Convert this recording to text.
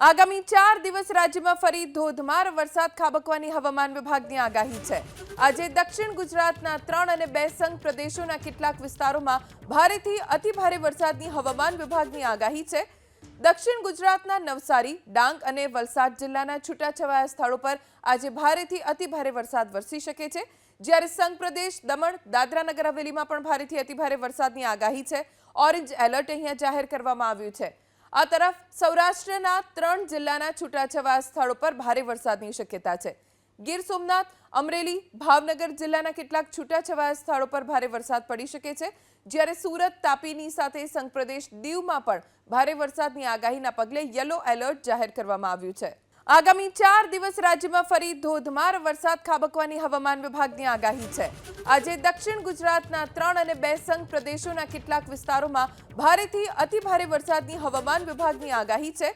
આગામી 4 દિવસ રાજ્યમાં ફરી ધોધમાર વરસાદ ખાબકવાની હવામાન વિભાગની આગાહી છે। આજે દક્ષિણ ગુજરાતના 3 અને 2 સંઘ પ્રદેશોના કેટલાક વિસ્તારોમાં ભારેથી અતિભારે વરસાદની હવામાન વિભાગની આગાહી છે। દક્ષિણ ગુજરાતના નવસારી, ડાંગ અને વલસાડ જિલ્લાના છૂટાછવાયા સ્થળો પર આજે ભારેથી અતિભારે વરસાદ વરસી શકે છે, જ્યારે સંઘ પ્રદેશ, દમણ, દાદરા નગર હવેલીમાં પણ ભારેથી અતિભારે વરસાદની આગાહી છે। ઓરેન્જ એલર્ટ અહીંયા જાહેર કરવામાં આવ્યું છે। આ તરફ સૌરાષ્ટ્રના 3 જિલ્લાના છૂટાછવાયા સ્થળો પર ભારે વરસાદની શક્યતા છે। ગીર સોમનાથ, અમરેલી, ભાવનગર જિલ્લાના કેટલાક છૂટાછવાયા સ્થળો પર ભારે વરસાદ પડી શકે છે, જ્યારે સુરત, તાપીની સાથે સંઘ પ્રદેશ દીવમાં પણ ભારે વરસાદની આગાહીના પગલે યલો એલર્ટ જાહેર કરવામાં આવ્યું છે। આગામી 4 દિવસ રાજ્યમાં ફરી ધોધમાર વરસાદ ખાબકવાની હવામાન વિભાગની આગાહી છે। આજે દક્ષિણ ગુજરાતના 3 અને 2 સંઘ પ્રદેશોના કેટલાક વિસ્તારોમાં ભારેથી અતિભારે વરસાદની હવામાન વિભાગની આગાહી છે।